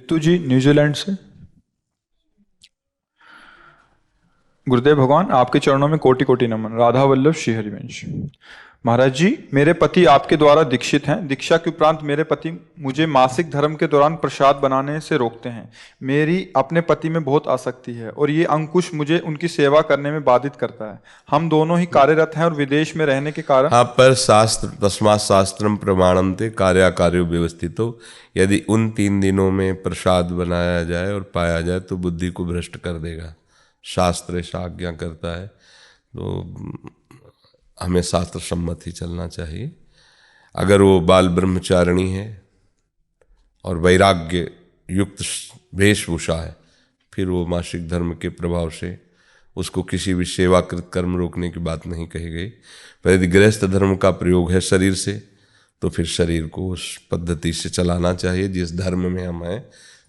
रितु जी New Zealand से। गुरुदेव भगवान, आपके चरणों में कोटि कोटि नमन। राधा वल्लभ श्री हरिवंश। महाराज जी, मेरे पति आपके द्वारा दीक्षित हैं। दीक्षा के उपरांत मेरे पति मुझे मासिक धर्म के दौरान प्रसाद बनाने से रोकते हैं। मेरी अपने पति में बहुत आसक्ति है और ये अंकुश मुझे उनकी सेवा करने में बाधित करता है। हम दोनों ही कार्यरत हैं और विदेश में रहने के कारण। हाँ, पर शास्त्र तस्मात् शास्त्रम प्रमाणन्ते कार्याकार्यो व्यवस्थितो। यदि उन 3 दिनों में प्रसाद बनाया जाए और पाया जाए तो बुद्धि को भ्रष्ट कर देगा। शास्त्र ऐसा आज्ञा करता है, तो हमें शास्त्र सम्मत ही चलना चाहिए। अगर वो बाल ब्रह्मचारिणी है और वैराग्य युक्त वेशभूषा है, फिर वो मासिक धर्म के प्रभाव से उसको किसी भी सेवाकृत कर्म रोकने की बात नहीं कही गई। पर यदि गृहस्थ धर्म का प्रयोग है शरीर से, तो फिर शरीर को उस पद्धति से चलाना चाहिए जिस धर्म में हम हैं।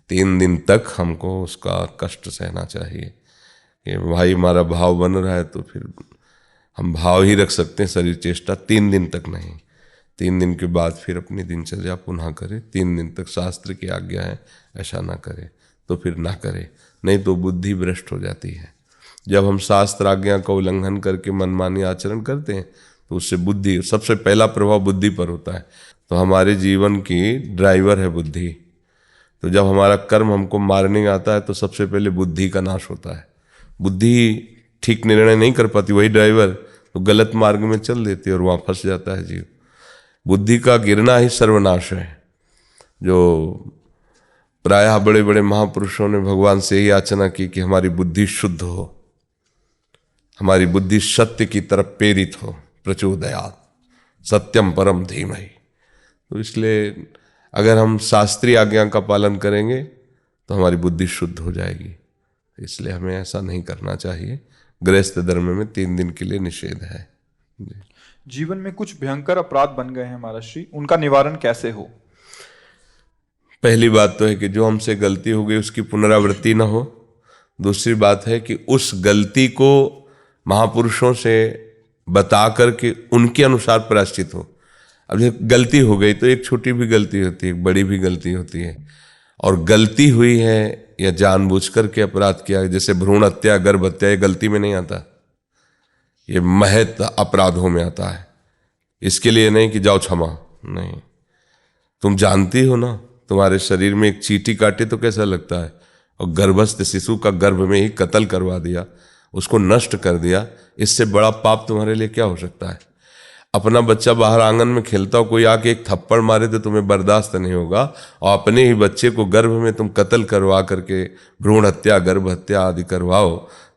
3 दिन तक हमको उसका कष्ट सहना चाहिए। कि भाई हमारा भाव बन रहा है तो फिर हम भाव ही रख सकते हैं, शरीर चेष्टा 3 दिन तक नहीं। 3 दिन के बाद फिर अपनी दिनचर्या पुनः करे। 3 दिन तक शास्त्र की आज्ञा है ऐसा ना करे तो फिर ना करे, नहीं तो बुद्धि भ्रष्ट हो जाती है। जब हम शास्त्र आज्ञा का उल्लंघन करके मनमानी आचरण करते हैं तो उससे बुद्धि, सबसे पहला प्रभाव बुद्धि पर होता है। तो हमारे जीवन की ड्राइवर है बुद्धि। तो जब हमारा कर्म हमको मारने आता है तो सबसे पहले बुद्धि का नाश होता है। बुद्धि ठीक निर्णय नहीं कर पाती, वही ड्राइवर तो गलत मार्ग में चल देती है और वहाँ फंस जाता है जीव। बुद्धि का गिरना ही सर्वनाश है। जो प्रायः बड़े बड़े महापुरुषों ने भगवान से ही याचना की कि हमारी बुद्धि शुद्ध हो, हमारी बुद्धि सत्य की तरफ प्रेरित हो, प्रचोदयात् सत्यम परम धीमहि। तो इसलिए अगर हम शास्त्रीय आज्ञा का पालन करेंगे तो हमारी बुद्धि शुद्ध हो जाएगी। इसलिए हमें ऐसा नहीं करना चाहिए। गृहस्थ धर्म में 3 दिन के लिए निषेध है। जीवन में कुछ भयंकर अपराध बन गए हैं महाराज श्री, उनका निवारण कैसे हो? पहली बात तो है कि जो हमसे गलती हो गई उसकी पुनरावृत्ति न हो। दूसरी बात है कि उस गलती को महापुरुषों से बता करके उनके अनुसार प्रायश्चित हो। अब जब गलती हो गई तो एक छोटी भी गलती होती है, एक बड़ी भी गलती होती है। और गलती हुई है या जानबूझकर के अपराध किया है, जैसे भ्रूण हत्या, गर्भ हत्या, ये गलती में नहीं आता, ये महत अपराधों में आता है। इसके लिए नहीं कि जाओ क्षमा, नहीं। तुम जानती हो ना, तुम्हारे शरीर में एक चींटी काटे तो कैसा लगता है, और गर्भस्थ शिशु का गर्भ में ही कत्ल करवा दिया, उसको नष्ट कर दिया। इससे बड़ा पाप तुम्हारे लिए क्या हो सकता है? अपना बच्चा बाहर आंगन में खेलता हो, कोई आके एक थप्पड़ मारे तो तुम्हें बर्दाश्त नहीं होगा, और अपने ही बच्चे को गर्भ में तुम कत्ल करवा करके भ्रूण हत्या, गर्भ हत्या आदि करवाओ।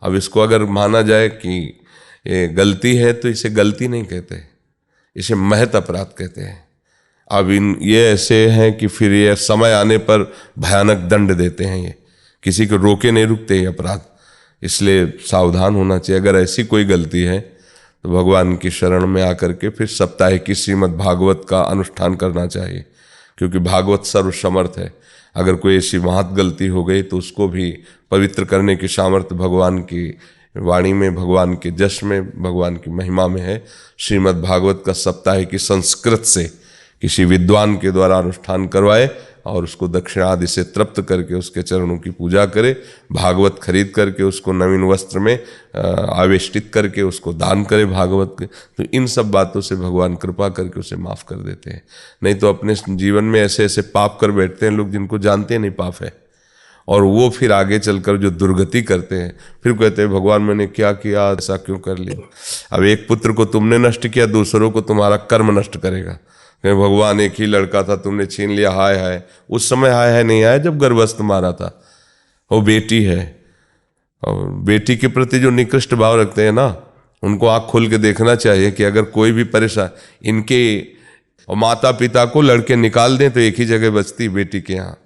अब इसको अगर माना जाए कि ये गलती है तो इसे गलती नहीं कहते, इसे महत अपराध कहते हैं। अब ये ऐसे हैं कि फिर ये समय आने पर भयानक दंड देते हैं। ये किसी को रोके नहीं रुकते ये अपराध, इसलिए सावधान होना चाहिए। अगर ऐसी कोई गलती है तो भगवान की शरण में आकर के फिर साप्ताहिक की श्रीमद् भागवत का अनुष्ठान करना चाहिए, क्योंकि भागवत सर्वसमर्थ है। अगर कोई ऐसी महत गलती हो गई तो उसको भी पवित्र करने की सामर्थ्य भगवान की वाणी में, भगवान के जश में, भगवान की महिमा में है। श्रीमद् भागवत का साप्ताहिक की संस्कृत से किसी विद्वान के द्वारा अनुष्ठान करवाए और उसको दक्षिणा आदि से तृप्त करके उसके चरणों की पूजा करे। भागवत खरीद करके उसको नवीन वस्त्र में आवेष्टित करके उसको दान करे भागवत के। तो इन सब बातों से भगवान कृपा करके उसे माफ़ कर देते हैं। नहीं तो अपने जीवन में ऐसे ऐसे पाप कर बैठते हैं लोग जिनको जानते नहीं पाप है, और वो फिर आगे चलकर जो दुर्गति करते हैं, फिर कहते हैं भगवान मैंने क्या किया, ऐसा क्यों कर लिया। अब एक पुत्र को तुमने नष्ट किया, दूसरों को तुम्हारा कर्म नष्ट करेगा। भगवान एक ही लड़का था, तुमने छीन लिया, हाय हाय। उस समय हाय हाय नहीं आया जब गर्भस्थ मारा था। वो बेटी है, और बेटी के प्रति जो निकृष्ट भाव रखते हैं ना, उनको आँख खोल के देखना चाहिए कि अगर कोई भी परेशान, इनके और माता पिता को लड़के निकाल दें तो एक ही जगह बचती बेटी के यहाँ।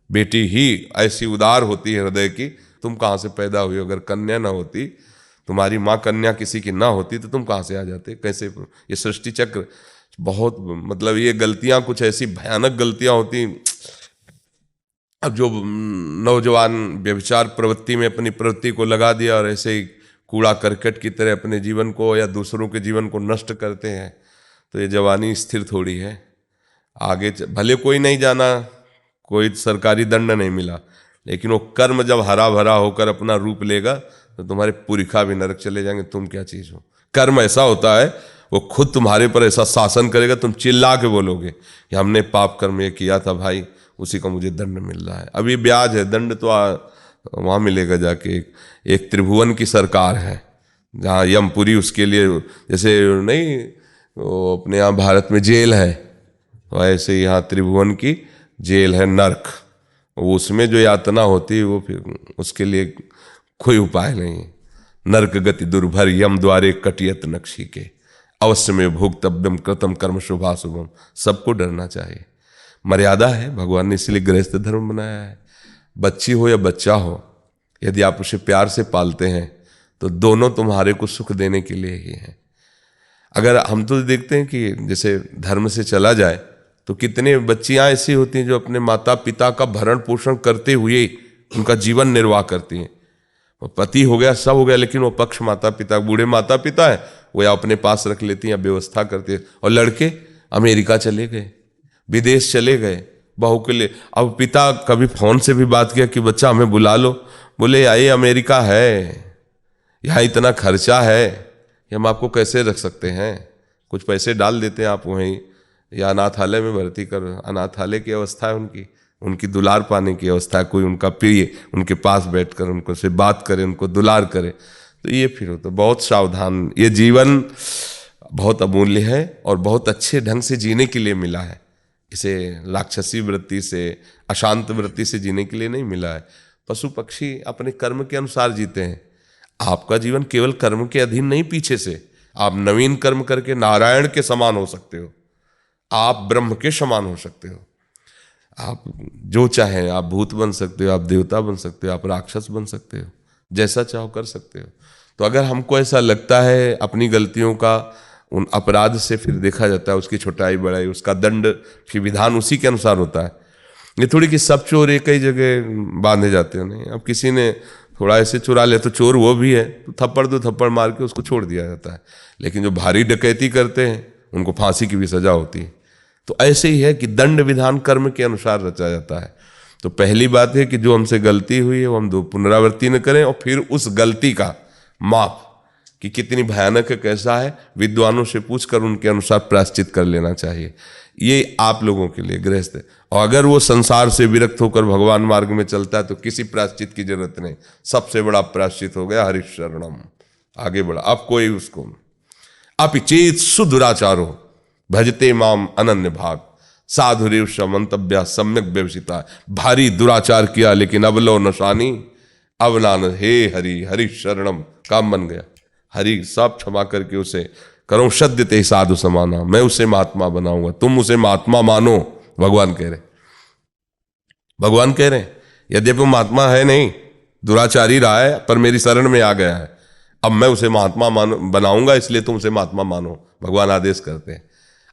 बेटी ही ऐसी उदार होती है हृदय की। तुम कहाँ से पैदा हुई? अगर कन्या ना होती, तुम्हारी माँ कन्या किसी की ना होती तो तुम कहाँ से आ जाते? कैसे? ये सृष्टि चक्र बहुत, मतलब ये गलतियां कुछ ऐसी भयानक गलतियां होती। अब जो नौजवान व्यभिचार प्रवृत्ति में अपनी प्रवृत्ति को लगा दिया और ऐसे ही कूड़ा करकट की तरह अपने जीवन को या दूसरों के जीवन को नष्ट करते हैं, तो ये जवानी स्थिर थोड़ी है। आगे भले कोई नहीं जाना, कोई सरकारी दंड नहीं मिला, लेकिन वो कर्म जब हरा भरा होकर अपना रूप लेगा तो तुम्हारे पुरखा भी नरक चले जाएंगे, तुम क्या चीज हो। कर्म ऐसा होता है, वो खुद तुम्हारे पर ऐसा शासन करेगा, तुम चिल्ला के बोलोगे कि हमने पाप कर्म ये किया था भाई, उसी का मुझे दंड मिल रहा है। अभी ब्याज है, दंड तो वहाँ मिलेगा जाके। एक त्रिभुवन की सरकार है जहाँ यमपुरी उसके लिए, जैसे नहीं वो अपने यहाँ भारत में जेल है, तो ऐसे यहाँ त्रिभुवन की जेल है नरक। उसमें जो यातना होती है वो फिर उसके लिए कोई उपाय नहीं। नरक गति दुर्भर यम द्वारे कटियत नक्शी के, अवश्य में भोक्तव्यम कृतम कर्म शुभाशुभम। सबको डरना चाहिए, मर्यादा है, भगवान ने इसलिए गृहस्थ धर्म बनाया है। बच्ची हो या बच्चा हो, यदि आप उसे प्यार से पालते हैं तो दोनों तुम्हारे को सुख देने के लिए ही हैं। अगर हम तो देखते हैं कि जैसे धर्म से चला जाए तो कितने बच्चियां ऐसी होती हैं जो अपने माता पिता का भरण पोषण करते हुए उनका जीवन निर्वाह करती हैं। वो पति हो गया, सब हो गया, लेकिन वो पक्ष माता पिता, बूढ़े माता पिता है, वो या अपने पास रख लेती हैं या व्यवस्था करती है। और लड़के अमेरिका चले गए, विदेश चले गए बहू के लिए। अब पिता कभी फोन से भी बात किया कि बच्चा हमें बुला लो, बोले ये अमेरिका है, यहाँ इतना खर्चा है, ये हम आपको कैसे रख सकते हैं, कुछ पैसे डाल देते हैं आप वहीं, या अनाथालय में भर्ती कर। अनाथालय की अवस्था है उनकी दुलार पाने की अवस्था है, कोई उनका प्रिय उनके पास बैठकर उनको से बात करे, उनको दुलार करे, तो ये फिर हो। तो बहुत सावधान, ये जीवन बहुत अमूल्य है और बहुत अच्छे ढंग से जीने के लिए मिला है। इसे राक्षसी वृत्ति से, अशांत वृत्ति से जीने के लिए नहीं मिला है। पशु पक्षी अपने कर्म के अनुसार जीते हैं। आपका जीवन केवल कर्म के अधीन नहीं, पीछे से आप नवीन कर्म करके नारायण के समान हो सकते हो, आप ब्रह्म के समान हो सकते हो। आप जो चाहें, आप भूत बन सकते हो, आप देवता बन सकते हो, आप राक्षस बन सकते हो, जैसा चाहो कर सकते हो। तो अगर हमको ऐसा लगता है अपनी गलतियों का, उन अपराध से फिर देखा जाता है उसकी छोटाई बड़ाई, उसका दंड फिर विधान उसी के अनुसार होता है। ये थोड़ी कि सब चोर एक ही जगह बांधे जाते हो, नहीं। अब किसी ने थोड़ा ऐसे चुरा ले तो चोर वो भी है, तो थप्पड़ दो थप्पड़ मार के उसको छोड़ दिया जाता है। लेकिन जो भारी डकैती करते हैं उनको फांसी की भी सजा होती है। तो ऐसे ही है कि दंड विधान कर्म के अनुसार रचा जाता है। तो पहली बात है कि जो हमसे गलती हुई है वो हम दो पुनरावृत्ति न करें, और फिर उस गलती का माप कि कितनी भयानक है, कैसा है, विद्वानों से पूछकर उनके अनुसार प्रायश्चित कर लेना चाहिए। ये आप लोगों के लिए गृहस्थ है। और अगर वो संसार से विरक्त होकर भगवान मार्ग में चलता है तो किसी प्रायश्चित की जरूरत नहीं। सबसे बड़ा प्रायश्चित हो गया हरिशरणम, आगे बढ़ा। अब कोई उसको अपिचेत सुदुराचारो भजते माम अनन्य भाग, साधुरेव मंतव्या सम्यक व्यवसिता। भारी दुराचार किया लेकिन अब लो नशानी, अब नान हे हरि हरि शरणम, काम बन गया। हरि सब क्षमा करके उसे करो सद्य ते साधु समाना, मैं उसे महात्मा बनाऊंगा, तुम उसे महात्मा मानो। भगवान कह रहे, भगवान कह रहे यद्यपि वो महात्मा है नहीं, दुराचारी रहा है, पर मेरी शरण में आ गया है, अब मैं उसे महात्मा बनाऊंगा, इसलिए तुम उसे महात्मा मानो। भगवान आदेश करते हैं।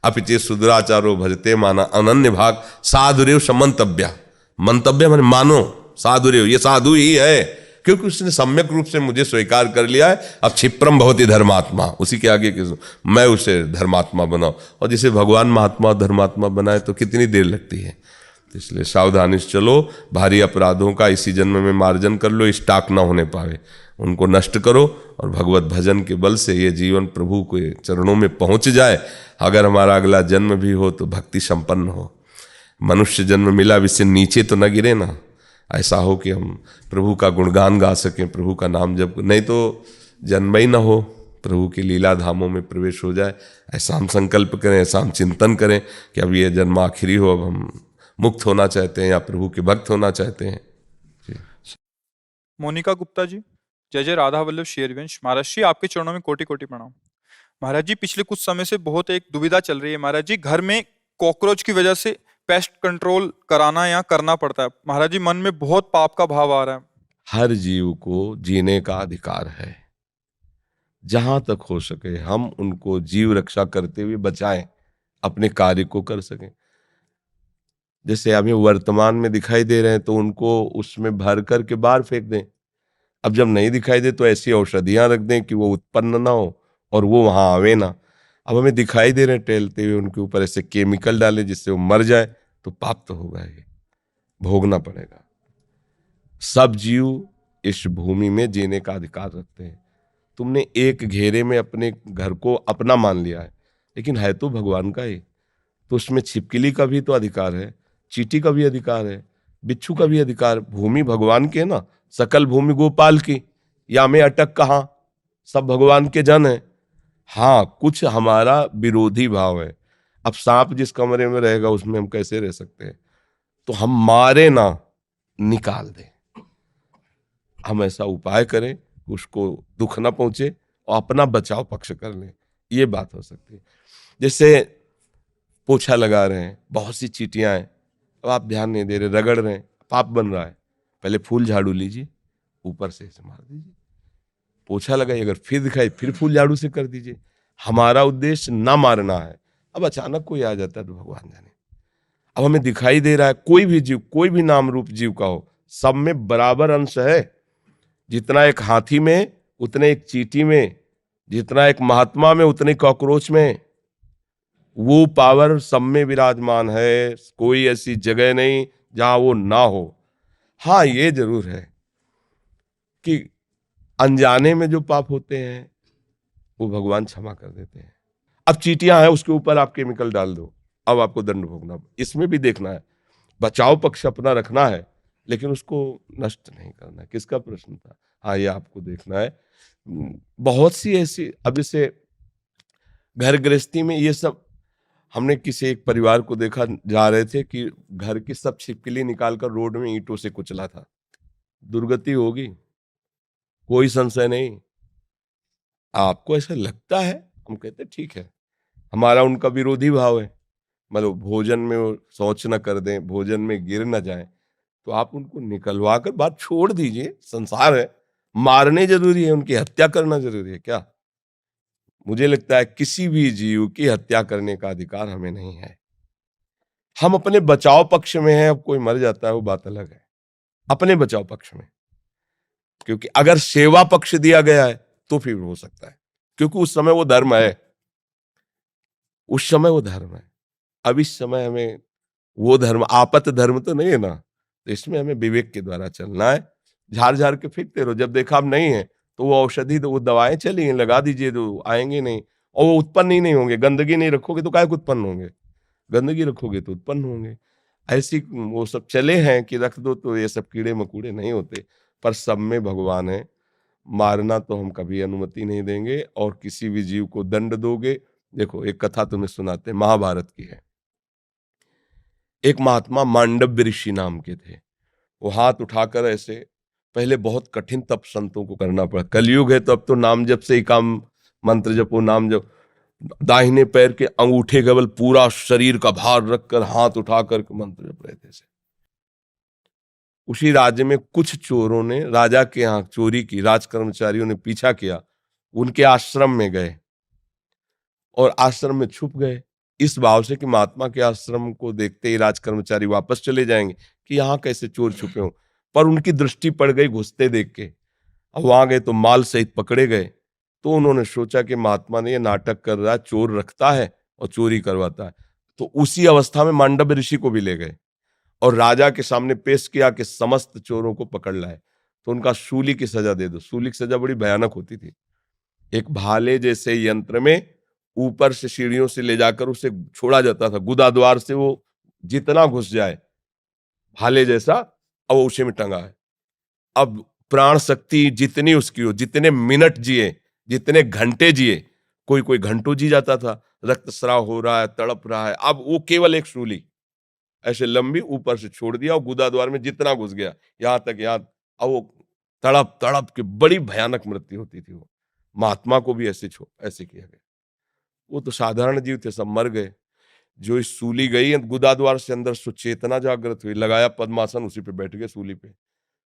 अपिचे सुदुराचारो भजते माना अनन्य भाग, साधुरेव समंतव्या। मंतव्य माने मानो, साधुरेव ये साधु ही है, क्योंकि उसने सम्यक रूप से मुझे स्वीकार कर लिया है। अब क्षिप्रम भवति धर्मात्मा, उसी के आगे मैं उसे धर्मात्मा बनाऊं। और जिसे भगवान महात्मा धर्मात्मा बनाए तो कितनी देर लगती है। तो इसलिए सावधानी से चलो, भारी अपराधों का इसी जन्म में मार्जन कर लो, स्टॉक ना होने पावे, उनको नष्ट करो और भगवत भजन के बल से ये जीवन प्रभु के चरणों में पहुंच जाए। अगर हमारा अगला जन्म भी हो तो भक्ति संपन्न हो, मनुष्य जन्म मिला इससे नीचे तो न गिरे ना, ऐसा हो कि हम प्रभु का गुणगान गा सकें, प्रभु का नाम जप, नहीं तो जन्म ही ना हो, प्रभु की लीला धामों में प्रवेश हो जाए। ऐसा हम संकल्प करें, ऐसा हम चिंतन करें कि अब ये जन्म आखिरी हो, अब हम मुक्त होना चाहते हैं या प्रभु के भक्त होना चाहते हैं। मोनिका गुप्ता जी, जय जय राधा वल्लभ श्री हरिवंश। महाराज जी आपके चरणों में कोटि कोटि प्रणाम। महाराज जी पिछले कुछ समय से बहुत एक दुविधा चल रही है महाराज जी, घर में कॉकरोच की वजह से पेस्ट कंट्रोल कराना या करना पड़ता है। महाराज जी मन में बहुत पाप का भाव आ रहा है। हर जीव को जीने का अधिकार है, जहां तक हो सके हम उनको जीव रक्षा करते हुए बचाएं, अपने कार्य को कर सकें। जैसे हमें वर्तमान में दिखाई दे रहे हैं तो उनको उसमें भर कर के बाहर फेंक दें। अब जब नहीं दिखाई दे तो ऐसी औषधियां रख दें कि वो उत्पन्न ना हो और वो वहां आवे ना। अब हमें दिखाई दे रहे हैं टहलते हुए, उनके ऊपर ऐसे केमिकल डालें जिससे वो मर जाए, तो पाप तो होगा ही। भोगना पड़ेगा। सब जीव इस भूमि में जीने का अधिकार रखते हैं। तुमने एक घेरे में अपने घर को अपना मान लिया है, लेकिन है तो भगवान का ही। तो उसमें छिपकली का भी तो अधिकार है, चींटी का भी अधिकार है, बिच्छू का भी अधिकार। भूमि भगवान की है ना, सकल भूमि गोपाल की, या में अटक कहाँ, सब भगवान के जन है। हाँ, कुछ हमारा विरोधी भाव है। अब सांप जिस कमरे में रहेगा उसमें हम कैसे रह सकते हैं? तो हम मारे ना, निकाल दें। हम ऐसा उपाय करें कि उसको दुख ना पहुंचे और अपना बचाव पक्ष कर लें, ये बात हो सकती है। जैसे पोछा लगा रहे हैं, बहुत सी चींटियां हैं, अब आप ध्यान नहीं दे रहे, रगड़ रहे हैं, पाप बन रहा है। पहले फूल झाड़ू लीजिए, ऊपर से ऐसे मार दीजिए, पोछा लगाइए, अगर फिर दिखाई फिर फूल झाड़ू से कर दीजिए। हमारा उद्देश्य ना मारना है। अब अचानक कोई आ जाता है तो भगवान जाने। अब हमें दिखाई दे रहा है कोई भी जीव, कोई भी नाम रूप जीव का हो, सब में बराबर अंश है। जितना एक हाथी में उतने एक चींटी में, जितना एक महात्मा में उतने कॉकरोच में। वो पावर सब में विराजमान है, कोई ऐसी जगह नहीं जहां वो ना हो। हाँ, ये जरूर है कि अनजाने में जो पाप होते हैं वो भगवान क्षमा कर देते हैं। अब चींटियां हैं, उसके ऊपर आप केमिकल डाल दो, अब आपको दंड भोगना। इसमें भी देखना है, बचाव पक्ष अपना रखना है, लेकिन उसको नष्ट नहीं करना है। किसका प्रश्न था? हाँ, ये आपको देखना है। बहुत सी ऐसी, अब जैसे घर गृहस्थी में ये सब, हमने किसी एक परिवार को देखा, जा रहे थे कि घर की सब छिपकली निकालकर रोड में ईंटों से कुचला था। दुर्गति होगी, कोई संशय नहीं। आपको ऐसा लगता है, हम कहते ठीक है, हमारा उनका विरोधी भाव है, मतलब भोजन में वो शौच न कर दें, भोजन में गिर न जाए, तो आप उनको निकलवा कर बात छोड़ दीजिए। संसार है, मारने जरूरी है, उनकी हत्या करना जरूरी है क्या? मुझे लगता है किसी भी जीव की हत्या करने का अधिकार हमें नहीं है। हम अपने बचाव पक्ष में हैं, अब कोई मर जाता है वो बात अलग है, अपने बचाव पक्ष में। क्योंकि अगर सेवा पक्ष दिया गया है तो फिर हो सकता है, क्योंकि उस समय वो धर्म है, उस समय वो धर्म है। अब इस समय हमें वो धर्म, आपत धर्म तो नहीं है ना, तो इसमें हमें विवेक के द्वारा चलना है। झाड़ झाड़ के फेंकते रहो, जब देखा अब नहीं है तो वो औषधि, तो वो दवाएं चली हैं, लगा दीजिए, तो आएंगे नहीं, और वो उत्पन्न ही नहीं होंगे। गंदगी नहीं रखोगे तो काहे को उत्पन्न होंगे, गंदगी रखोगे तो उत्पन्न होंगे। ऐसी वो सब चले हैं कि रख दो तो ये सब कीड़े मकोड़े नहीं होते, पर सब में भगवान है। मारना तो हम कभी अनुमति नहीं देंगे, और किसी भी जीव को दंड दोगे। देखो, एक कथा तुम्हें सुनाते हैं, महाभारत की है। एक महात्मा मांडव्य ऋषि नाम के थे। वो हाथ उठाकर ऐसे, पहले बहुत कठिन तप संतों को करना पड़ा, कलयुग है तो अब तो नाम जप से ही काम, मंत्र जपो, नाम जप। दाहिने पैर के अंगूठे केवल पूरा शरीर का भार रखकर हाथ उठाकर मंत्र जप रहे थे। उसी राज्य में कुछ चोरों ने राजा के यहाँ चोरी की, राज कर्मचारियों ने पीछा किया, उनके आश्रम में गए और आश्रम में छुप गए, इस भाव से कि महात्मा के आश्रम को देखते ही राज कर्मचारी वापस चले जाएंगे कि यहाँ कैसे चोर छुपे हों। पर उनकी दृष्टि पड़ गई घुसते देख के। अब वहां गए तो माल सहित पकड़े गए। तो उन्होंने सोचा कि महात्मा ने ये नाटक कर रहा है, चोर रखता है और चोरी करवाता है। तो उसी अवस्था में मांडव्य ऋषि को भी ले गए और राजा के सामने पेश किया कि समस्त चोरों को पकड़ लाए, तो उनका सूली की सजा दे दो। सूली की सजा बड़ी भयानक होती थी। एक भाले जैसे यंत्र में ऊपर से सीढ़ियों से ले जाकर उसे छोड़ा जाता था, गुदा द्वार से वो जितना घुस जाए, भाले जैसा, अब वो उसी में टंगा है। अब प्राण शक्ति जितनी उसकी हो, जितने मिनट जिए, जितने घंटे जिए, कोई कोई घंटों जी जाता था, रक्तस्राव हो रहा है, तड़प रहा है, अब वो केवल एक सूली ऐसे लंबी ऊपर से छोड़ दिया और गुदा द्वार में जितना घुस गया, यहां तक याद। अब वो तड़प तड़प के बड़ी भयानक मृत्यु होती थी। वो महात्मा को भी ऐसे किया गया। वो तो साधारण जीव थे, सब मर गए। जो इस सूली गई गुदा द्वार से अंदर, सुचेतना जागृत हुई, लगाया पद्मासन, उसी पे बैठ गए सूली पे।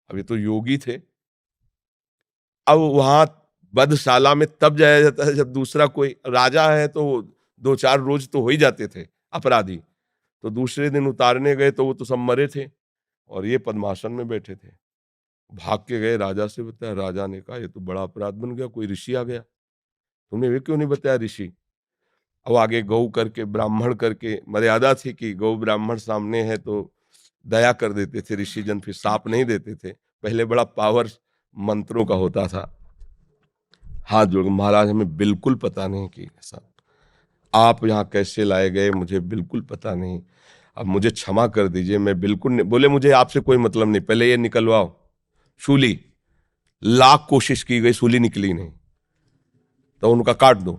अब ये तो योगी थे। अब वहां वधशाला में तब जाया जाता है जब दूसरा कोई राजा है, तो 2-4 रोज तो हो ही जाते थे अपराधी। तो दूसरे दिन उतारने गए तो वो तो सब मरे थे और ये पद्मासन में बैठे थे। भाग के गए, राजा से बताया। राजा ने कहा ये तो बड़ा अपराध बन गया, कोई ऋषि आ गया, तुमने वे क्यों नहीं बताया ऋषि? अब आगे गौ करके, ब्राह्मण करके मर्यादा थी कि गौ ब्राह्मण सामने है तो दया कर देते थे ऋषिजन, फिर साप नहीं देते थे। पहले बड़ा पावर मंत्रों का होता था। हाथ जोड़, महाराज हमें बिल्कुल पता नहीं कि ऐसा आप यहाँ कैसे लाए गए, मुझे बिल्कुल पता नहीं, अब मुझे क्षमा कर दीजिए, मैं बिल्कुल नहीं। बोले मुझे आपसे कोई मतलब नहीं, पहले ये निकलवाओ सूली। लाख कोशिश की गई, सूली निकली नहीं, तो उनका काट दो,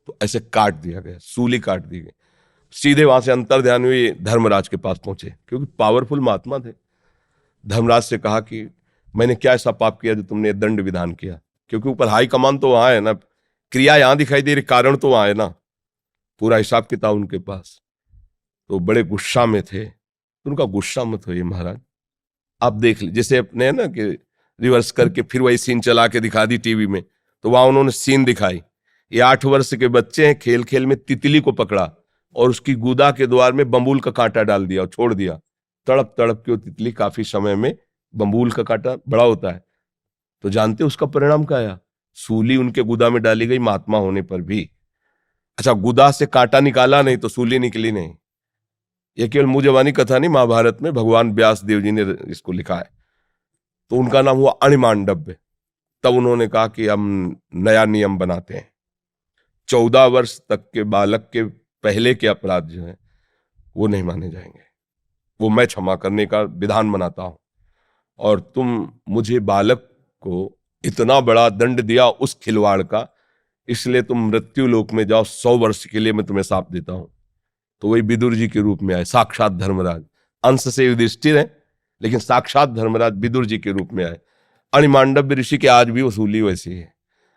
तो ऐसे काट दिया गया, सूली काट दी गई। सीधे वहां से अंतर्ध्यान हुई, धर्मराज के पास पहुंचे, क्योंकि पावरफुल महात्मा थे। धर्मराज से कहा कि मैंने क्या ऐसा पाप किया जो तुमने दंड विधान किया, क्योंकि ऊपर हाई कमान तो वहां है ना, क्रिया यहां दिखाई दे रही, कारण तो वहां है ना, पूरा हिसाब किताब उनके पास। तो बड़े गुस्सा में थे। तो उनका गुस्सा मत होइए महाराज, आप देख लीजिए, जैसे अपने है ना कि रिवर्स करके फिर वही सीन चला के दिखा दी टीवी में, तो वहां उन्होंने सीन दिखाई, ये 8 वर्ष के बच्चे हैं, खेल खेल में तितली को पकड़ा और उसकी गुदा के द्वार में बम्बूल का कांटा डाल दिया और छोड़ दिया। तड़प तड़प के वो तितली काफी समय में, बम्बूल का कांटा बड़ा होता है, तो जानते उसका परिणाम क्या आया? सूली उनके गुदा में डाली गई महात्मा होने पर भी। अच्छा, गुदा से कांटा निकाला नहीं तो सूली निकली नहीं। ये केवल मुंह जबानी कथा नहीं, महाभारत में भगवान व्यास देव जी ने इसको लिखा है। तो उनका नाम हुआ अणिमांडव्य। तब उन्होंने कहा कि हम नया नियम बनाते हैं, 14 वर्ष तक के बालक के पहले के अपराध जो है वो नहीं माने जाएंगे, वो मैं क्षमा करने का विधान बनाता हूं। और तुम मुझे बालक को इतना बड़ा दंड दिया उस खिलवाड़ का, इसलिए तुम मृत्यु लोक में जाओ, 100 वर्ष के लिए मैं तुम्हें शाप देता हूं। तो वही विदुर जी के रूप में आए, साक्षात धर्मराज। अंश से युधिष्ठिर है, लेकिन साक्षात धर्मराज विदुर जी के रूप में आए। अणिमांडव्य ऋषि के आज भी वसूली वैसी है।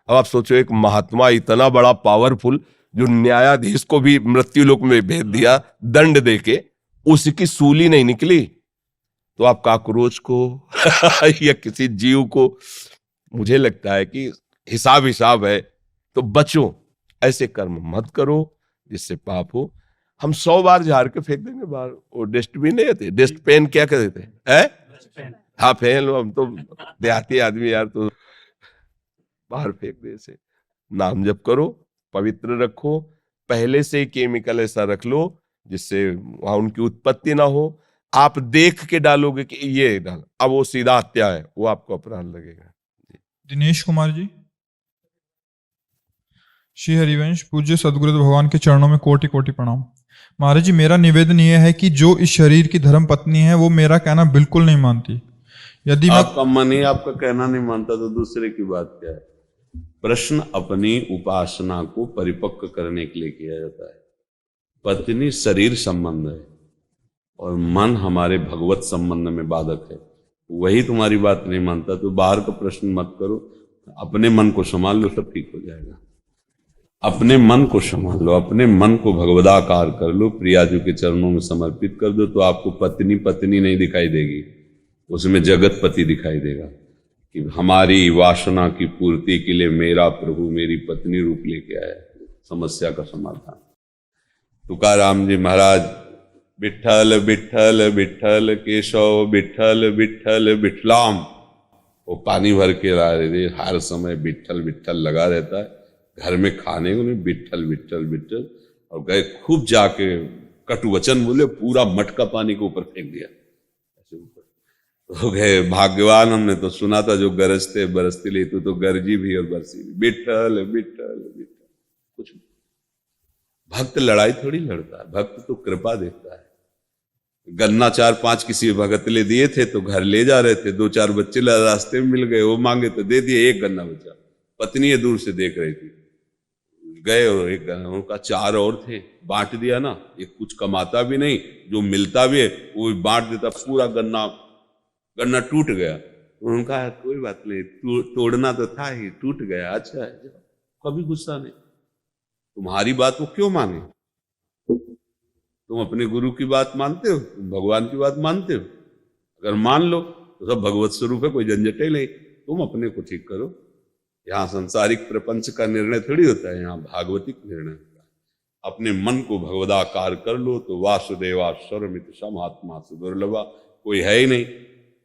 अब आप सोचो, एक महात्मा इतना बड़ा पावरफुल, जो न्यायाधीश को भी मृत्यु लोक में भेज दिया दंड देके, उसकी सूली नहीं निकली, तो आप काकरोच को या किसी जीव को, मुझे लगता है कि हिसाब हिसाब है, तो बचो, ऐसे कर्म मत करो जिससे पाप हो। हम 100 बार झाड़ के फेंक देंगे बाहर, वो डस्टबिन नहीं होते, डस्ट पेन क्या कहते हैं, हाँ फेल, हम तो देहाती आदमी यार, तो बाहर फेंक दे। से नाम जप करो, पवित्र रखो, पहले से केमिकल ऐसा रख लो जिससे वहां उनकी उत्पत्ति ना हो। आप देख के डालोगे कि ये डाल, अब वो सीधा हत्या है, वो आपको अपराध लगेगा। दिनेश कुमार जी। श्री हरिवंश पूज्य सदगुरु भगवान के चरणों में कोटि कोटि प्रणाम। महाराज जी, मेरा निवेदन यह है कि जो इस शरीर की धर्म पत्नी है वो मेरा कहना बिल्कुल नहीं मानती। यदि आपका मन ही आपका कहना नहीं मानता तो दूसरे की बात क्या है? प्रश्न अपनी उपासना को परिपक्व करने के लिए किया जाता है। पत्नी शरीर संबंध है और मन हमारे भगवत संबंध में बाधक है। वही तुम्हारी बात नहीं मानता तो बाहर का प्रश्न मत करो, अपने मन को संभाल लो, सब ठीक हो जाएगा। अपने मन को संभाल लो, अपने मन को भगवदाकार कर लो, प्रियाजू के चरणों में समर्पित कर दो, तो आपको पत्नी पत्नी नहीं दिखाई देगी, उसमें जगतपति दिखाई देगा कि हमारी वासना की पूर्ति के लिए मेरा प्रभु मेरी पत्नी रूप लेके आया। समस्या का समाधान। तुकाराम जी महाराज, विठ्ठल विठ्ठल विठ्ठल केशव विठ्ठल विठ्ठल विठलाम, वो पानी भर के ला रहे थे, हर समय विठ्ठल विठ्ठल लगा रहता है, घर में खाने को नहीं, विठ्ठल विठ्ठल विठ्ठल। और गए खूब जाके कटु वचन बोले, पूरा मटका पानी के ऊपर फेंक दिया ऐसे ऊपर। तो गए भाग्यवान, हमने तो सुना था जो गरजते बरसते ले, तो गरजी भी और बरसी भी, विठ्ठल विठ्ठल विठ्ठल। कुछ भक्त लड़ाई थोड़ी लड़ता है, भक्त तो कृपा देता है। गन्ना 4-5 किसी भगत ले दिए थे तो घर ले जा रहे थे, 2-4 बच्चे रास्ते में मिल गए, वो मांगे तो दे दिए, एक गन्ना बचा। पत्नी ये दूर से देख रही थी, गए और एक गन्ना, उनका 4 और थे, बांट दिया ना। ये कुछ कमाता भी नहीं, जो मिलता भी है वो बांट देता, पूरा गन्ना टूट गया। उनका कोई बात नहीं, तोड़ना तो था ही, टूट गया, अच्छा है, कभी गुस्सा नहीं। तुम्हारी बात वो क्यों माने? तुम अपने गुरु की बात मानते हो, तुम भगवान की बात मानते हो, अगर मान लो तो सब भगवत स्वरूप है, कोई झंझट ही नहीं। तुम अपने को ठीक करो। यहाँ सांसारिक प्रपंच का निर्णय थोड़ी होता है, यहाँ भागवतिक निर्णय होता है। अपने मन को भगवदाकार कर लो तो वासुदेवा सर्वमित समात्मा सुदुर्लभा, कोई है ही नहीं।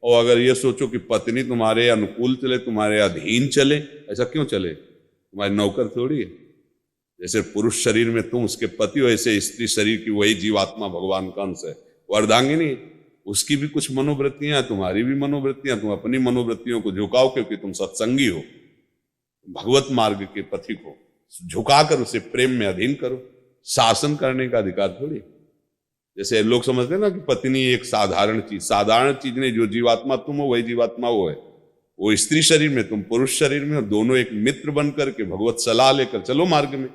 और अगर ये सोचो कि पत्नी तुम्हारे अनुकूल चले, तुम्हारे अधीन चले, ऐसा क्यों चले? तुम्हारी नौकर थोड़ी है। जैसे पुरुष शरीर में तुम उसके पति हो, ऐसे स्त्री शरीर की वही जीवात्मा भगवान का अंश है, वो अर्धांगिनी। उसकी भी कुछ मनोवृत्तियां, तुम्हारी भी मनोवृत्तियां, तुम अपनी मनोवृत्तियों को झुकाओ क्योंकि तुम सत्संगी हो, भगवत मार्ग के पथिक हो, झुकाकर उसे प्रेम में अधीन करो। शासन करने का अधिकार थोड़ी। जैसे लोग समझते हैं ना कि पत्नी एक साधारण चीज नहीं, जो जीवात्मा तुम हो वही जीवात्मा वो है। वो स्त्री शरीर में, तुम पुरुष शरीर में, और दोनों एक मित्र बन करके भगवत सलाह लेकर चलो मार्ग में।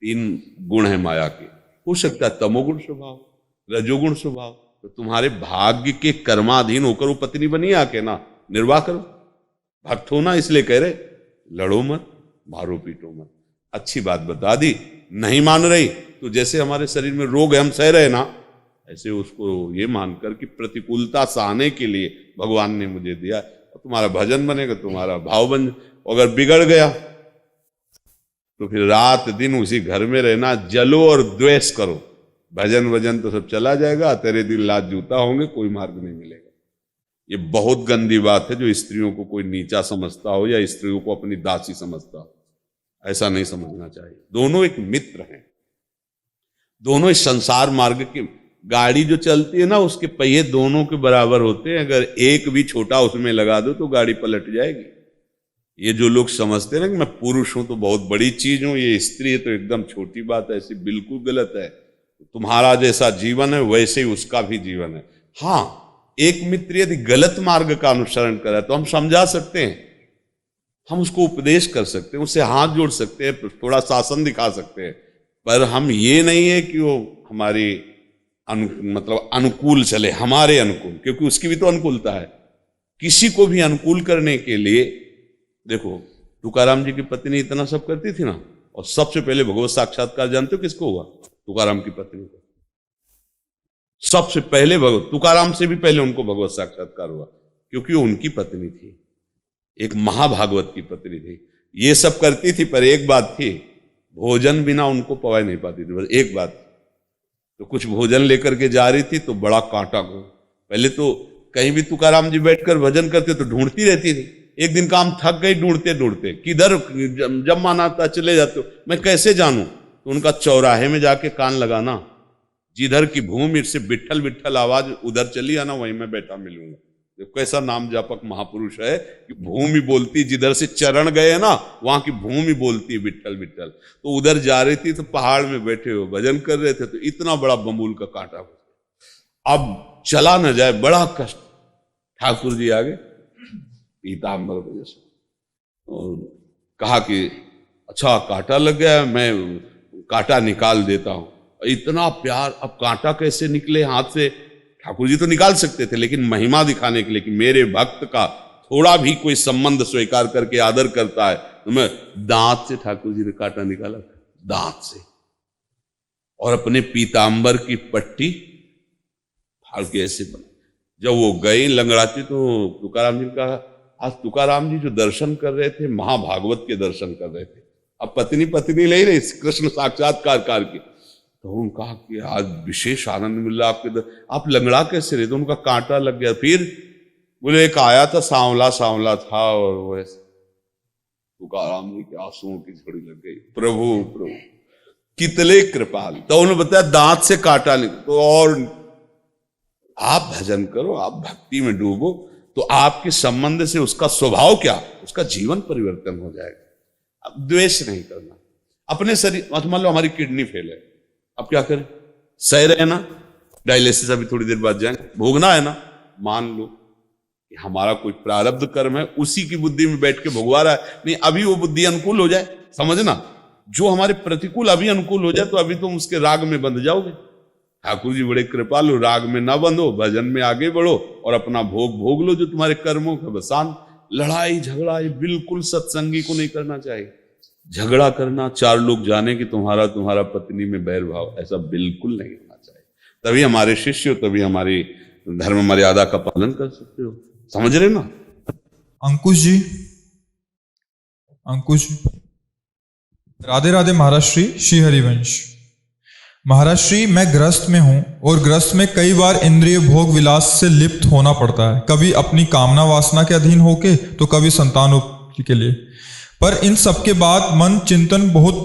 3 गुण है माया के। हो सकता है तमोगुण स्वभाव, रजोगुण स्वभाव, तो तुम्हारे भाग्य के कर्माधीन होकर वो पत्नी बनी आके ना निर्वाह करो। भक्त हो ना, इसलिए कह रहे लड़ो मत, मारो पीटो मत। अच्छी बात बता दी, नहीं मान रही तो जैसे हमारे शरीर में रोग है हम सह रहे ना, ऐसे उसको ये मानकर कि प्रतिकूलता सहने के लिए भगवान ने मुझे दिया। तुम्हारा भजन बनेगा, तुम्हारा भाव बन। अगर बिगड़ गया तो फिर रात दिन उसी घर में रहना, जलो और द्वेष करो। भजन तो सब चला जाएगा, तेरे दिन लात जूता होंगे, कोई मार्ग नहीं मिलेगा। ये बहुत गंदी बात है जो स्त्रियों को कोई नीचा समझता हो या स्त्रियों को अपनी दासी समझता हो। ऐसा नहीं समझना चाहिए। दोनों एक मित्र हैं, दोनों इस संसार मार्ग की गाड़ी जो चलती है ना, उसके पहिए दोनों के बराबर होते हैं। अगर एक भी छोटा उसमें लगा दो तो गाड़ी पलट जाएगी। ये जो लोग समझते हैं ना कि मैं पुरुष हूं तो बहुत बड़ी चीज हूं, ये स्त्री है तो एकदम छोटी बात है, ऐसी बिल्कुल गलत है। तुम्हारा जैसा जीवन है वैसे ही उसका भी जीवन है। हाँ, एक मित्र यदि गलत मार्ग का अनुसरण करे तो हम समझा सकते हैं, हम उसको उपदेश कर सकते हैं, उससे हाथ जोड़ सकते हैं, थोड़ा शासन दिखा सकते हैं, पर हम ये नहीं है कि वो हमारी मतलब अनुकूल चले, हमारे अनुकूल, क्योंकि उसकी भी तो अनुकूलता है। किसी को भी अनुकूल करने के लिए, देखो तुकाराम जी की पत्नी इतना सब करती थी ना, और सबसे पहले भगवत साक्षात्कार जानते हो किसको हुआ? तुकाराम की पत्नी को। सबसे पहले तुकाराम से भी पहले उनको भगवत साक्षात्कार हुआ, क्योंकि वो उनकी पत्नी थी, एक महाभागवत की पत्नी थी। ये सब करती थी, पर एक बात थी, भोजन बिना उनको पवा नहीं पाती थी। बस एक बात, तो कुछ भोजन लेकर के जा रही थी तो बड़ा कांटा को, पहले तो कहीं भी तुकाराम जी बैठकर भजन करते तो ढूंढती रहती थी। एक दिन काम थक गई ढूंढते ढूंढते, किधर जब मन आता चले जाते हो, मैं कैसे जानूं? तो उनका चौराहे में जाके कान लगाना, जिधर की भूमि से विट्ठल विट्ठल आवाज, उधर चली आना, वहीं मैं बैठा मिलूंगा। कैसा नाम जापक महापुरुष है कि भूमि बोलती, जिधर से चरण गए ना वहां की भूमि बोलती विट्ठल विट्ठल। तो उधर जा रही थी तो पहाड़ में बैठे हो भजन कर रहे थे, तो इतना बड़ा बमूल का कांटा, अब चला न जाए, बड़ा कष्ट। ठाकुर जी आगे पीताम्बर को जैसे, और कहा कि अच्छा कांटा लग गया, मैं कांटा निकाल देता हूं। इतना प्यार, अब कांटा कैसे निकले हाथ से? ठाकुर जी तो निकाल सकते थे, लेकिन महिमा दिखाने के लिए कि मेरे भक्त का थोड़ा भी कोई संबंध स्वीकार करके आदर करता है, तो मैं दांत से, ठाकुर जी ने कांटा निकाला दांत से, और अपने पीताम्बर की पट्टी फाड़ के ऐसे बना। जब वो गई लंगड़ाती तो तुकाराम जी ने कहा, आज तुकाराम जी जो दर्शन कर रहे थे महाभागवत के दर्शन कर रहे थे, अब पत्नी पत्नी ले रही कृष्ण साक्षात्कार की। तो उन्होंने कहा कि आज विशेष आनंद मिल रहा आपके, आप लंगड़ा कैसे रहे? तो उनका कांटा लग गया। फिर बोले एक आया था, सांवला सांवला था, और वो ऐसे तुकाराम जी के आंसुओं की झड़ी लग गई। प्रभु प्रभु कितने कृपाल। तो उन्होंने बताया दांत से कांटा निकला। तो और आप भजन करो, आप भक्ति में डूबो, तो आपके संबंध से उसका स्वभाव क्या, उसका जीवन परिवर्तन हो जाएगा। अब द्वेष नहीं करना अपने शरीर। मान लो हमारी किडनी फेल है, अब क्या करें? सह रहे ना, डायलिसिस अभी थोड़ी देर बाद जाएंगे, भोगना है ना। मान लो कि हमारा कोई प्रारब्ध कर्म है, उसी की बुद्धि में बैठ के भोगवा रहा है। नहीं, अभी वो बुद्धि अनुकूल हो जाए, समझना, जो हमारे प्रतिकूल अभी अनुकूल हो जाए, तो अभी तुम उसके राग में बंध जाओगे। ठाकुर जी बड़े कृपालु, राग में ना बंधो, भजन में आगे बढ़ो और अपना भोग लो जो तुम्हारे कर्मों का बसान। लड़ाई झगड़ा ये बिल्कुल सत्संगी को नहीं करना चाहिए। झगड़ा करना, 4 लोग जाने कि तुम्हारा पत्नी में बैर भाव, ऐसा बिल्कुल नहीं होना चाहिए। तभी हमारे शिष्य, तभी हमारी धर्म मर्यादा का पालन कर सकते हो। समझ रहे ना? अंकुश जी, राधे राधे। महाराज श्री हरिवंश। महाराज श्री, मैं गृहस्थ में हूं और गृहस्थ में कई बार इंद्रिय भोग विलास से लिप्त होना पड़ता है, कभी अपनी कामना वासना के अधीन होके, तो कभी संतानोत्पत्ति के लिए। पर इन सब के बाद मन चिंतन बहुत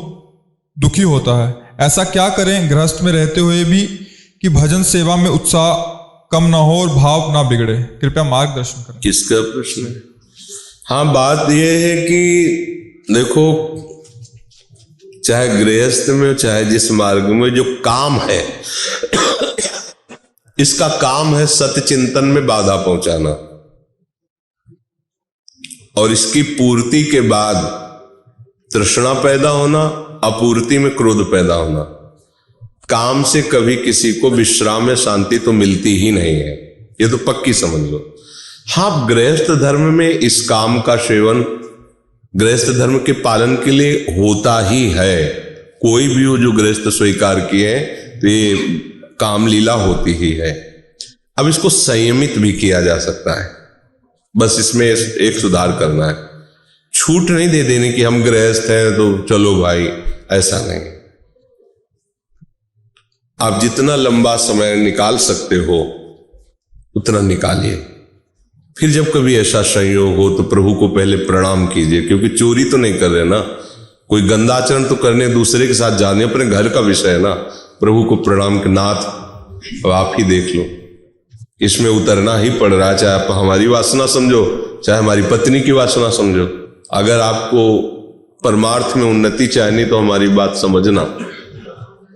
दुखी होता है। ऐसा क्या करें गृहस्थ में रहते हुए भी कि भजन सेवा में उत्साह कम ना हो और भाव ना बिगड़े, कृपया मार्गदर्शन करें। किसका प्रश्न है? हाँ, बात यह है कि देखो, चाहे गृहस्थ में चाहे जिस मार्ग में, जो काम है इसका काम है सत्य चिंतन में बाधा पहुंचाना, और इसकी पूर्ति के बाद तृष्णा पैदा होना, अपूर्ति में क्रोध पैदा होना। काम से कभी किसी को विश्राम में शांति तो मिलती ही नहीं है, ये तो पक्की समझ लो। हाँ, गृहस्थ धर्म में इस काम का सेवन गृहस्थ धर्म के पालन के लिए होता ही है। कोई भी हो जो गृहस्थ स्वीकार किए तो ये काम लीला होती ही है। अब इसको संयमित भी किया जा सकता है, बस इसमें एक सुधार करना है। छूट नहीं दे देने की हम गृहस्थ हैं तो चलो भाई, ऐसा नहीं। आप जितना लंबा समय निकाल सकते हो उतना निकालिए। फिर जब कभी ऐसा संयोग हो तो प्रभु को पहले प्रणाम कीजिए, क्योंकि चोरी तो नहीं कर रहे ना, कोई गंदा आचरण तो करने दूसरे के साथ जाने, अपने घर का विषय है ना। प्रभु को प्रणाम के, नाथ अब आप ही देख लो, इसमें उतरना ही पड़ रहा है, चाहे आप हमारी वासना समझो चाहे हमारी पत्नी की वासना समझो। अगर आपको परमार्थ में उन्नति चाहिए तो हमारी बात समझना,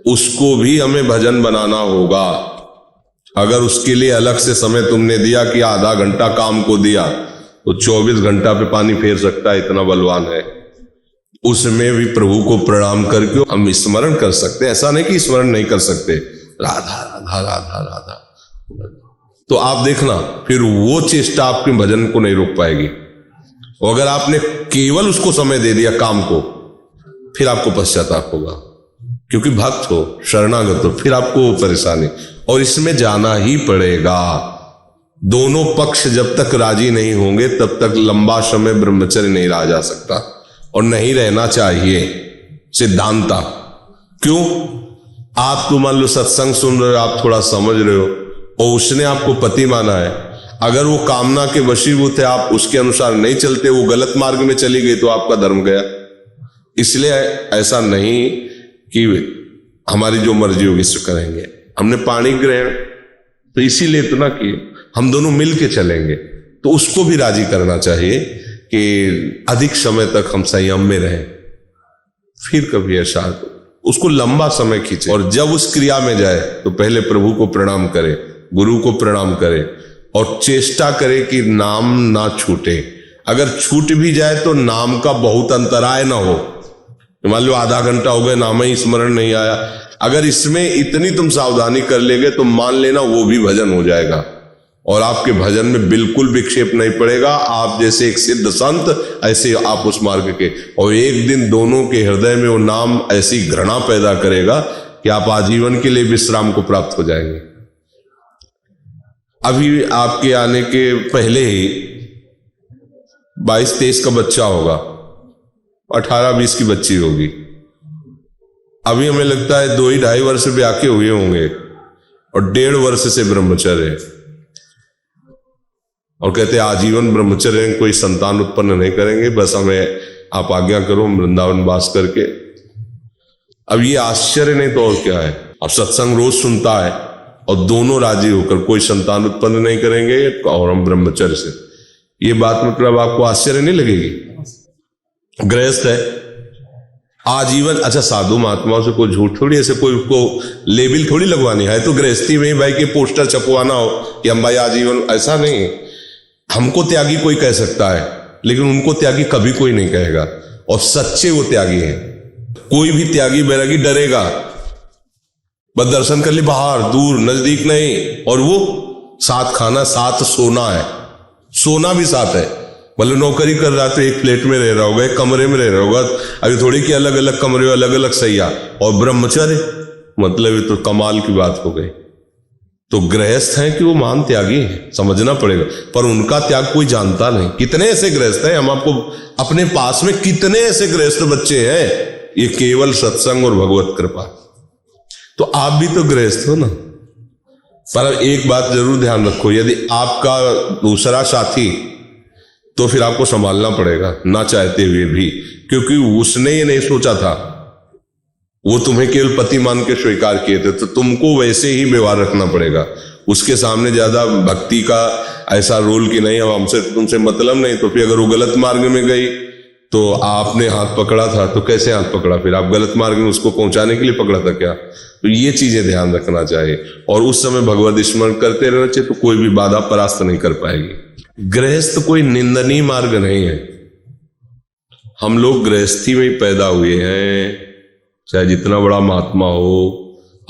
उसको भी हमें भजन बनाना होगा। अगर उसके लिए अलग से समय तुमने दिया कि आधा घंटा काम को दिया, तो 24 घंटा पे पानी फेर सकता है, इतना बलवान है। उसमें भी प्रभु को प्रणाम करके हम स्मरण कर सकते हैं, ऐसा नहीं कि स्मरण नहीं कर सकते। राधा राधा राधा राधा, तो आप देखना फिर वो चेष्टा आपके भजन को नहीं रोक पाएगी। और अगर आपने केवल उसको समय दे दिया काम को, फिर आपको पश्चाताप होगा, क्योंकि भक्त हो, शरणागत हो, फिर आपको परेशानी। और इसमें जाना ही पड़ेगा। दोनों पक्ष जब तक राजी नहीं होंगे तब तक लंबा समय ब्रह्मचर्य नहीं रहा जा सकता, और नहीं रहना चाहिए सिद्धांता। क्यों? आप तो मान लो सत्संग सुन रहे हो, आप थोड़ा समझ रहे हो, और उसने आपको पति माना है। अगर वो कामना के वशीभूत है, आप उसके अनुसार नहीं चलते, वो गलत मार्ग में चली गई, तो आपका धर्म गया। इसलिए ऐसा नहीं कि हमारी जो मर्जी होगी सो करेंगे। हमने पाणी ग्रहण तो इसीलिए इतना किए, हम दोनों मिल के चलेंगे, तो उसको भी राजी करना चाहिए कि अधिक समय तक हम संयम में रहें। फिर कभी ऐसा उसको लंबा समय खींचे, और जब उस क्रिया में जाए तो पहले प्रभु को प्रणाम करे, गुरु को प्रणाम करे, और चेष्टा करे कि नाम ना छूटे। अगर छूट भी जाए तो नाम का बहुत अंतराय ना हो। मान लो आधा घंटा हो गया, नाम ही स्मरण नहीं आया, अगर इसमें इतनी तुम सावधानी कर लेगे तो मान लेना वो भी भजन हो जाएगा, और आपके भजन में बिल्कुल विक्षेप नहीं पड़ेगा। आप जैसे एक सिद्ध संत, ऐसे आप उस मार्ग के, और एक दिन दोनों के हृदय में वो नाम ऐसी घृणा पैदा करेगा कि आप आजीवन के लिए विश्राम को प्राप्त हो जाएंगे। अभी आपके आने के पहले ही 22-23 का बच्चा होगा, 18-20 की बच्ची होगी। अभी हमें लगता है 2-2.5 वर्ष ब्याह के हुए होंगे, और 1.5 वर्ष से ब्रह्मचर्य, और कहते आजीवन ब्रह्मचर्य, कोई संतान उत्पन्न नहीं करेंगे, बस हमें आप आज्ञा करो, हम वृंदावन वास करके। अब ये आश्चर्य नहीं तो और क्या है। अब सत्संग रोज सुनता है, और दोनों राजी होकर कोई संतान उत्पन्न नहीं करेंगे, और हम ब्रह्मचर्य से, ये बात मतलब आपको आश्चर्य नहीं लगेगी? गृहस्थ है आजीवन। अच्छा, साधु महात्माओं से कोई झूठ थोड़ी, ऐसे कोई को लेबल थोड़ी लगवानी है, तो गृहस्थी में भाई के पोस्टर छपवाना हो कि हम भाई आजीवन, ऐसा नहीं। हमको त्यागी कोई कह सकता है, लेकिन उनको त्यागी कभी कोई नहीं कहेगा, और सच्चे वो त्यागी हैं। कोई भी त्यागी बैरागी डरेगा, बस दर्शन कर ले, बाहर दूर नजदीक नहीं। और वो साथ खाना, साथ सोना है, सोना भी साथ है। मतलब नौकरी कर रहा तो एक फ्लैट में रह रहा होगा, एक कमरे में रह रहा होगा, अभी थोड़ी कि अलग अलग कमरे, अलग अलग सैया, और ब्रह्मचर्य, मतलब ये तो कमाल की बात हो गई। तो गृहस्थ हैं कि वो महान त्यागी है, समझना पड़ेगा, पर उनका त्याग कोई जानता नहीं। कितने ऐसे गृहस्थ हैं, हम आपको अपने पास में कितने ऐसे गृहस्थ बच्चे हैं, ये केवल सत्संग और भगवत कृपा। तो आप भी तो गृहस्थ हो ना। पर एक बात जरूर ध्यान रखो, यदि आपका दूसरा साथी, तो फिर आपको संभालना पड़ेगा ना चाहते हुए भी, क्योंकि उसने ये नहीं सोचा था, वो तुम्हें केवल पति मान के स्वीकार किए थे, तो तुमको वैसे ही व्यवहार रखना पड़ेगा। उसके सामने ज्यादा भक्ति का ऐसा रोल कि नहीं, अब हमसे तुमसे मतलब नहीं। तो फिर अगर वो गलत मार्ग में गई तो आपने हाथ पकड़ा था, तो कैसे हाथ पकड़ा? फिर आप गलत मार्ग में उसको पहुंचाने के लिए पकड़ा था क्या? तो ये चीजें ध्यान रखना चाहिए और उस समय भगवत स्मरण करते रहना चाहिए, तो कोई भी बाधा परास्त नहीं कर पाएगी। गृहस्थ कोई निंदनीय मार्ग नहीं है। हम लोग गृहस्थी में ही पैदा हुए हैं, चाहे जितना बड़ा महात्मा हो,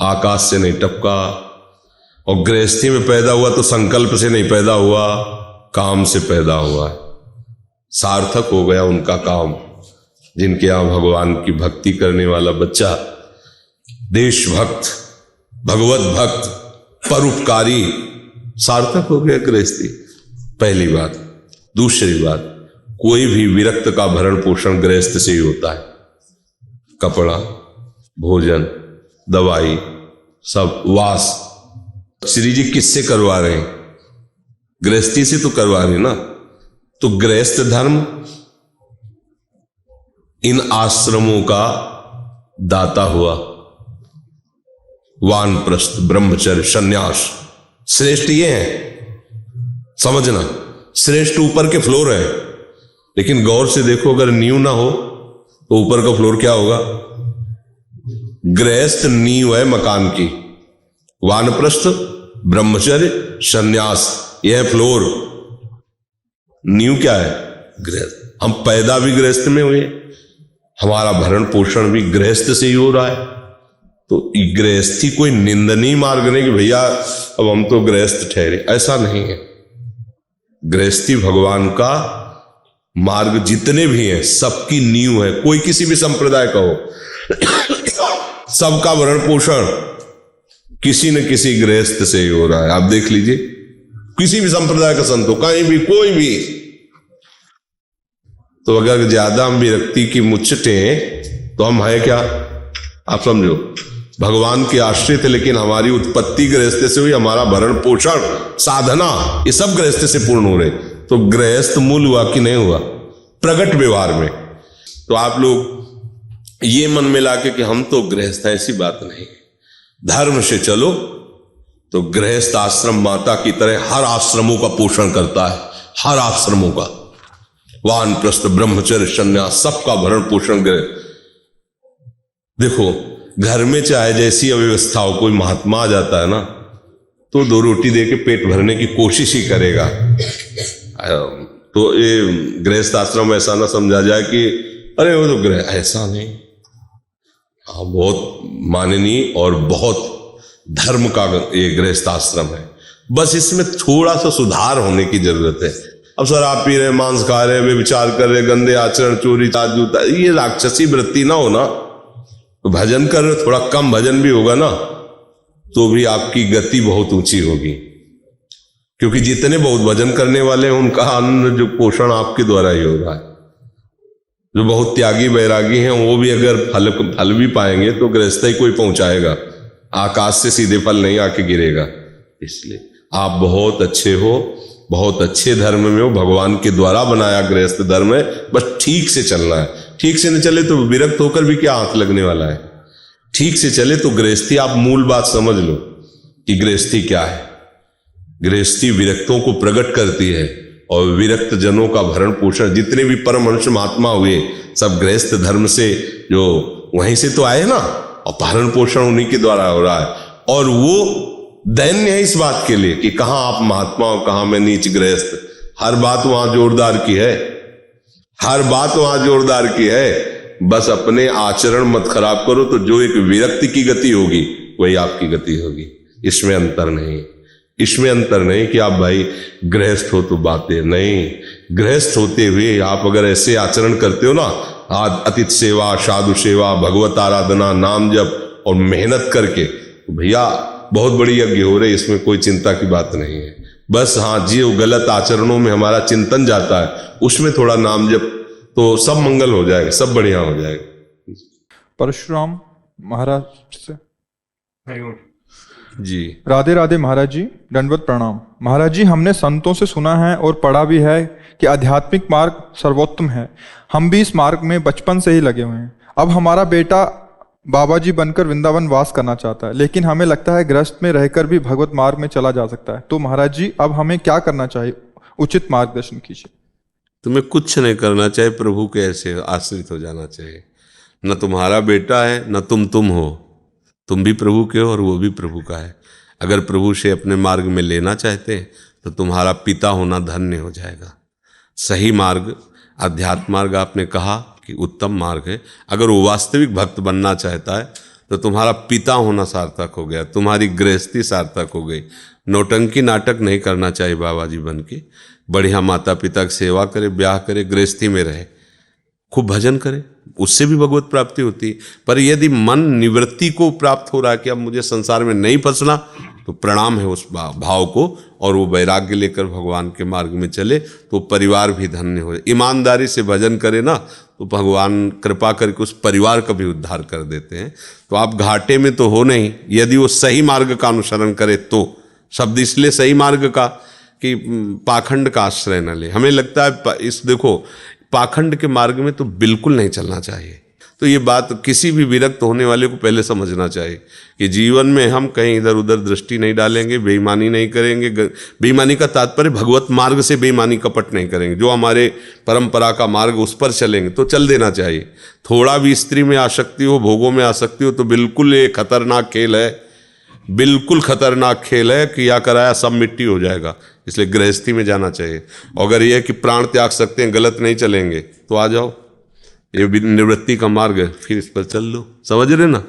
आकाश से नहीं टपका। और गृहस्थी में पैदा हुआ तो संकल्प से नहीं पैदा हुआ, काम से पैदा हुआ। सार्थक हो गया उनका काम, जिनके यहां भगवान की भक्ति करने वाला बच्चा, देशभक्त, भगवत भक्त, परोपकारी, सार्थक हो गया गृहस्थी। पहली बात। दूसरी बात, कोई भी विरक्त का भरण पोषण गृहस्थ से ही होता है। कपड़ा, भोजन, दवाई, सब, वास, श्री जी किससे करवा रहे हैं? गृहस्थी से तो करवा रहे ना। तो गृहस्थ धर्म इन आश्रमों का दाता हुआ। वानप्रस्थ, ब्रह्मचर्य, संन्यास श्रेष्ठ ये है, समझना। श्रेष्ठ ऊपर के फ्लोर है, लेकिन गौर से देखो, अगर नींव ना हो तो ऊपर का फ्लोर क्या होगा? गृहस्थ नींव है मकान की। वानप्रस्थ, ब्रह्मचर्य, संन्यास, यह है फ्लोर। नींव क्या है? गृहस्थ। हम पैदा भी गृहस्थ में हुए, हमारा भरण पोषण भी गृहस्थ से ही हो रहा है। तो गृहस्थी कोई निंदनीय मार्ग नहीं कि भैया अब हम तो गृहस्थ ठहरे, ऐसा नहीं है। गृहस्थी भगवान का मार्ग जितने भी हैं सबकी नींव है। कोई किसी भी संप्रदाय का हो, सबका भरण पोषण किसी न किसी गृहस्थ से ही हो रहा है। आप देख लीजिए, किसी भी संप्रदाय का संत हो, कहीं भी, कोई भी। तो अगर ज्यादा हम विरक्ति की मुचटे तो हम है क्या? आप समझो, भगवान के आश्रित, लेकिन हमारी उत्पत्ति गृहस्थ से हुई, हमारा भरण पोषण, साधना, ये सब गृहस्थ से पूर्ण हो रहे। तो गृहस्थ मूल हुआ कि नहीं हुआ? प्रगट व्यवहार में। तो आप लोग ये मन में लाके कि हम तो गृहस्थ हैं, ऐसी बात नहीं। धर्म से चलो तो गृहस्थ आश्रम माता की तरह हर आश्रमों का पोषण करता है, हर आश्रमों का। वानप्रस्थ, ब्रह्मचर्य, संन्यास, सबका भरण पोषण गृह। देखो, घर में चाहे जैसी अव्यवस्था हो, कोई महात्मा आ जाता है ना, तो 2 रोटी दे के पेट भरने की कोशिश ही करेगा। तो ये गृहस्थ आश्रम ऐसा ना समझा जाए कि अरे वो तो गृह, ऐसा नहीं। हाँ, बहुत माननीय और बहुत धर्म का ये गृहस्थ आश्रम है। बस इसमें थोड़ा सा सुधार होने की जरूरत है। अब शराब पी रहे, मांस खा रहे, व्यभिचार कर रहे, गंदे आचरण, चोरी, चार जूता, ये राक्षसी वृत्ति ना हो ना। तो भजन कर रहे, थोड़ा कम भजन भी होगा ना, तो भी आपकी गति बहुत ऊंची होगी। क्योंकि जितने बहुत भजन करने वाले हैं उनका अन्न जो पोषण आपके द्वारा ही हो रहा है। जो बहुत त्यागी बैरागी हैं वो भी अगर फल भी पाएंगे तो गृहस्थ ही कोई पहुंचाएगा, आकाश से सीधे फल नहीं आके गिरेगा। इसलिए आप बहुत अच्छे हो, बहुत अच्छे धर्म में हो, भगवान के द्वारा बनाया गृहस्थ धर्म है। बस ठीक से चलना है। ठीक से नहीं चले तो विरक्त होकर भी क्या हाथ लगने वाला है। ठीक से चले तो गृहस्थी, आप मूल बात समझ लो कि गृहस्थी क्या है। गृहस्थी विरक्तों को प्रकट करती है, और विरक्त जनों का भरण पोषण, जितने भी परमहंस महात्मा हुए सब गृहस्थ धर्म से, जो वहीं से तो आए ना, और भरण पोषण उन्हीं के द्वारा हो रहा है। और वो दैन्य है इस बात के लिए कि कहां आप महात्मा और कहां मैं नीच गृहस्थ। हर बात वहां जोरदार की है, हर बात वहां जोरदार की है। बस अपने आचरण मत खराब करो, तो जो एक विरक्ति की गति होगी वही आपकी गति होगी। इसमें अंतर नहीं, इसमें अंतर नहीं कि आप भाई गृहस्थ हो तो बातें नहीं। गृहस्थ होते हुए आप अगर ऐसे आचरण करते हो ना, अतिथि सेवा, साधु सेवा, भगवत आराधना, नाम जप और मेहनत करके, तो भैया बहुत बड़ी यज्ञ हो रहे, इसमें कोई चिंता की बात नहीं है। बस हाँ, जो गलत आचरणों में हमारा चिंतन जाता है उसमें थोड़ा नाम जप, तो सब मंगल हो जाएगा, सब बढ़िया हो जाएगा। परशुराम महाराज से जी राधे राधे महाराज जी, दंडवत प्रणाम। महाराज जी, हमने संतों से सुना है और पढ़ा भी है कि आध्यात्मिक मार्ग सर्वोत्तम है। हम भी इस मार्ग में बचपन से ही लगे हुए हैं। अब हमारा बेटा बाबा जी बनकर वृंदावन वास करना चाहता है, लेकिन हमें लगता है गृहस्थ में रहकर भी भगवत मार्ग में चला जा सकता है। तो महाराज जी अब हमें क्या करना चाहिए, उचित मार्गदर्शन कीजिए। तुम्हें कुछ नहीं करना चाहिए, प्रभु के ऐसे आश्रित हो जाना चाहिए। न तुम्हारा बेटा है न तुम हो, तुम भी प्रभु के हो और वो भी प्रभु का है। अगर प्रभु से अपने मार्ग में लेना चाहते हैं तो तुम्हारा पिता होना धन्य हो जाएगा। सही मार्ग, अध्यात्म मार्ग आपने कहा कि उत्तम मार्ग है। अगर वो वास्तविक भक्त बनना चाहता है तो तुम्हारा पिता होना सार्थक हो गया, तुम्हारी गृहस्थी सार्थक हो गई। नौटंकी नाटक नहीं करना चाहिए बाबा जी बन के। बढ़िया माता पिता की सेवा करे, ब्याह करे, गृहस्थी में रहे, खूब भजन करे, उससे भी भगवत प्राप्ति होती है। पर यदि मन निवृत्ति को प्राप्त हो रहा है कि अब मुझे संसार में नहीं फंसना, तो प्रणाम है उस भाव को, और वो वैराग्य लेकर भगवान के मार्ग में चले तो परिवार भी धन्य हो। ईमानदारी से भजन करे ना तो भगवान कृपा करके उस परिवार का भी उद्धार कर देते हैं। तो आप घाटे में तो हो नहीं, यदि वो सही मार्ग का अनुसरण करे तो। शब्द इसलिए सही मार्ग का कि पाखंड का आश्रय न ले। हमें लगता है इस देखो पाखंड के मार्ग में तो बिल्कुल नहीं चलना चाहिए। तो ये बात किसी भी विरक्त होने वाले को पहले समझना चाहिए कि जीवन में हम कहीं इधर उधर दृष्टि नहीं डालेंगे, बेईमानी नहीं करेंगे। बेईमानी का तात्पर्य भगवत मार्ग से बेईमानी कपट नहीं करेंगे। जो हमारे परंपरा का मार्ग उस पर चलेंगे तो चल देना चाहिए। थोड़ा भी स्त्री में आसक्ति हो, भोगों में आसक्ति हो तो बिल्कुल ये खतरनाक खेल है, बिल्कुल खतरनाक खेल है। किया कराया सब मिट्टी हो जाएगा। इसलिए गृहस्थी में जाना चाहिए। अगर यह कि प्राण त्याग सकते हैं, गलत नहीं चलेंगे, तो आ जाओ, ये निवृत्ति का मार्ग है, फिर इस पर चल लो। समझ रहे ना।